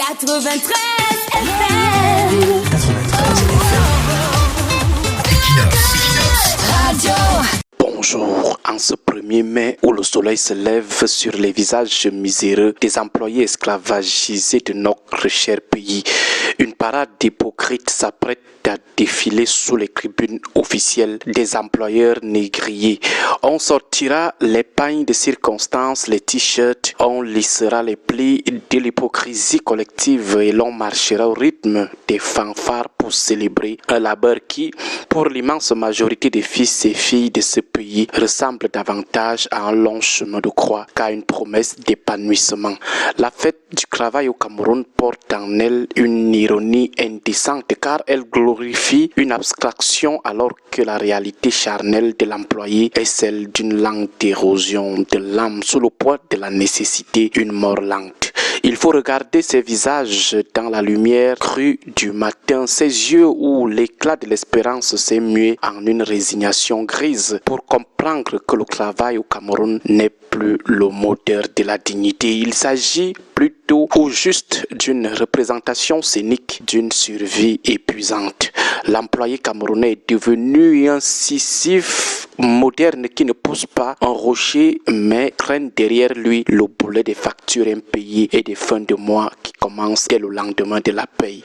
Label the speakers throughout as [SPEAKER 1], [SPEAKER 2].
[SPEAKER 1] 93 FM. Radio.
[SPEAKER 2] Bonjour. En ce 1er mai où le soleil se lève sur les visages miséreux des employés esclavagisés de notre cher pays, une parade d'hypocrites s'apprête à défiler sous les tribunes officielles des employeurs négriers. On sortira les pagnes de circonstances, les t-shirts, on lissera les plis de l'hypocrisie collective et l'on marchera au rythme des fanfares pour célébrer un labeur qui, pour l'immense majorité des fils et filles de ce pays, ressemble davantage à un long chemin de croix qu'à une promesse d'épanouissement. La fête du travail au Cameroun porte en elle une ironie indécente car elle glorifie une abstraction alors que la réalité charnelle de l'employé est celle d'une lente érosion de l'âme sous le poids de la nécessité, une mort lente. Il faut regarder ces visages dans la lumière crue du matin, ces yeux où l'éclat de l'espérance s'est mué en une résignation grise pour comprendre que le travail au Cameroun n'est plus le moteur de la dignité. Il s'agit plutôt ou juste d'une représentation scénique d'une survie épuisante. L'employé camerounais est devenu un Sisyphe moderne qui ne pousse pas un rocher mais traîne derrière lui le boulet des factures impayées et des fins de mois qui commencent dès le lendemain de la paye.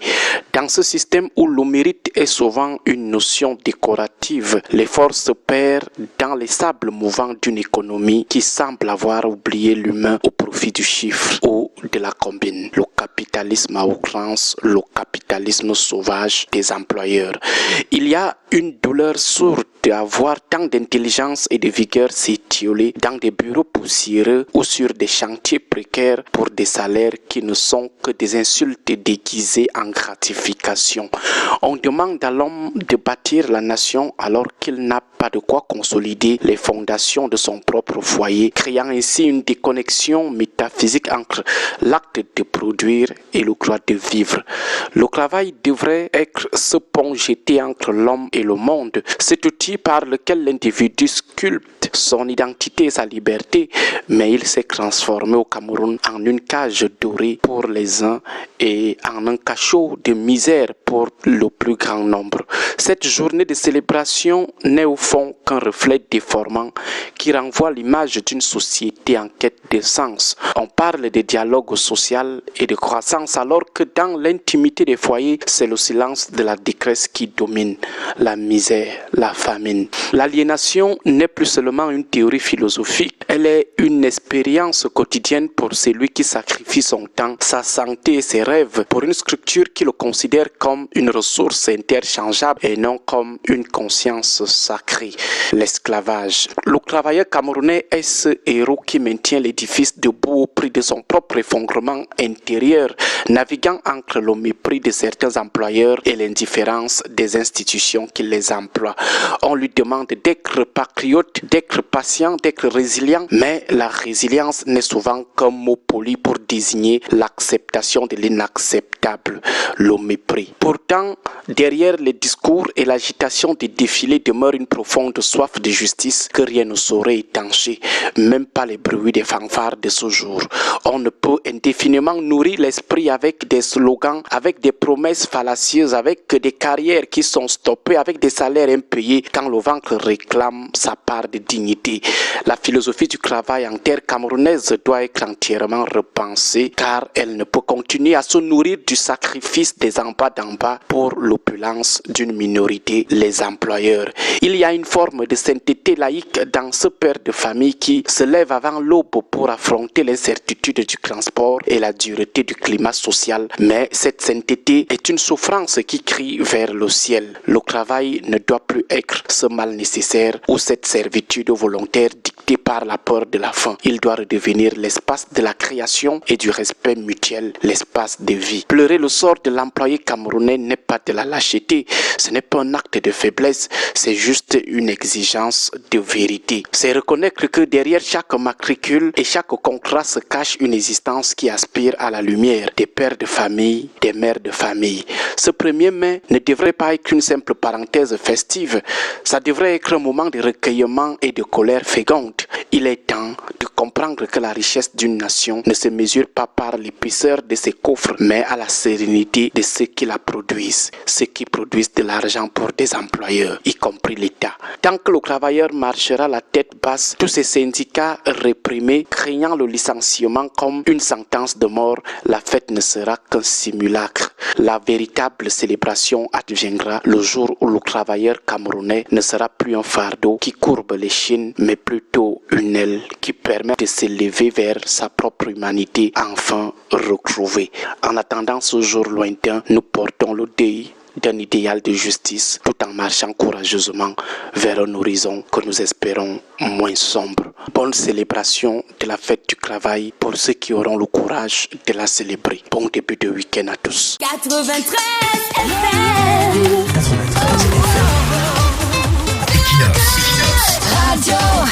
[SPEAKER 2] Dans ce système où le mérite est souvent une notion décorative, l'effort se perd dans les sables mouvants d'une économie qui semble avoir oublié l'humain au profit du chiffre ou de la combine. Le capitalisme à outrance, le capitalisme sauvage des employeurs. Il y a une douleur sourde à voir tant d'intelligence et de vigueur s'étioler dans des bureaux poussiéreux ou sur des chantiers précaires pour des salaires qui ne sont que des insultes déguisées en gratification. On demande à l'homme de bâtir la nation alors qu'il n'a pas de quoi consolider les fondations de son propre foyer, créant ainsi une déconnexion métaphysique entre l'acte de produire et le droit de vivre. Le travail devrait être ce pont jeté entre l'homme et le monde, cet outil par lequel l'individu sculpte son identité et sa liberté, mais il s'est transformé au Cameroun en une cage dorée pour les uns et en un cachot de misère pour le plus grand nombre. Cette journée de célébration n'est au fond qu'un reflet déformant qui renvoie l'image d'une société en quête de sens. On parle de dialogue social et de croissance alors que dans l'intimité des foyers, c'est le silence de la détresse qui domine, la misère, la famine. L'aliénation n'est plus seulement une théorie philosophique, elle est une expérience quotidienne pour celui qui sacrifie son temps, sa santé et ses rêves pour une structure qui le considère comme une ressource interchangeable et non comme une conscience sacrée. L'esclavage. Le travailleur camerounais est ce héros qui maintient l'édifice debout au prix de son propre effondrement intérieur, naviguant entre le mépris de certains employeurs et l'indifférence des institutions qui les emploient. On lui demande d'être patriote, d'être patient, d'être résilient, mais la résilience n'est souvent qu'un mot poli pour désigner l'acceptation de l'inacceptable, le mépris. Pourtant, derrière les discours et l'agitation des défilés demeure une profonde soif de justice que rien ne saurait étancher, même pas les bruits des fanfares de ce jour. On ne peut indéfiniment nourrir l'esprit avec des slogans, avec des promesses fallacieuses, avec des carrières qui sont stoppées, avec des salaires impayés quand le ventre réclame sa part de dignité. La philosophie du travail en terre camerounaise doit être entièrement repensée car elle ne peut continuer à se nourrir du sacrifice des en bas d'en bas pour l'opulence d'une minorité, les employeurs. Il y a une forme de sainteté laïque dans ce père de famille qui se lève avant l'aube pour affronter l'incertitude du transport et la dureté du climat social. Mais cette sainteté est une souffrance qui crie vers le ciel. Le travail ne doit plus être ce mal nécessaire ou cette servitude volontaire dictée par la peur de la faim. Il doit redevenir l'espace de la création et du respect mutuel, l'espace de vie. Pleurer le sort de l'employé camerounais n'est pas de la lâcheté, ce n'est pas un acte de faiblesse, c'est juste une exigence de vérité. C'est reconnaître que derrière chaque matricule et chaque contrat se cache une existence qui aspire à la lumière, des des pères de famille, des mères de famille. Ce 1er mai ne devrait pas être qu'une simple parenthèse festive, ça devrait être un moment de recueillement et de colère féconde. Il est temps de comprendre que la richesse d'une nation ne se mesure pas par l'épaisseur de ses coffres, mais à la sérénité de ceux qui la produisent, ceux qui produisent de l'argent pour des employeurs, y compris l'État. Tant que le travailleur marchera la tête basse, tous ces syndicats réprimés, craignant le licenciement comme une sentence de mort, la fête ne sera qu'un simulacre. La véritable célébration adviendra le jour où le travailleur camerounais ne sera plus un fardeau qui courbe les chines, mais plutôt une aile qui permet de s'élever vers sa propre humanité enfin retrouvée. En attendant ce jour lointain, nous portons le deuil d'un idéal de justice tout en marchant courageusement vers un horizon que nous espérons moins sombre. Bonne célébration de la fête du travail pour ceux qui auront le courage de la célébrer. Bon début de week-end à tous.
[SPEAKER 1] 93 FM.
[SPEAKER 3] 93 FM. Equinox.
[SPEAKER 1] Radio.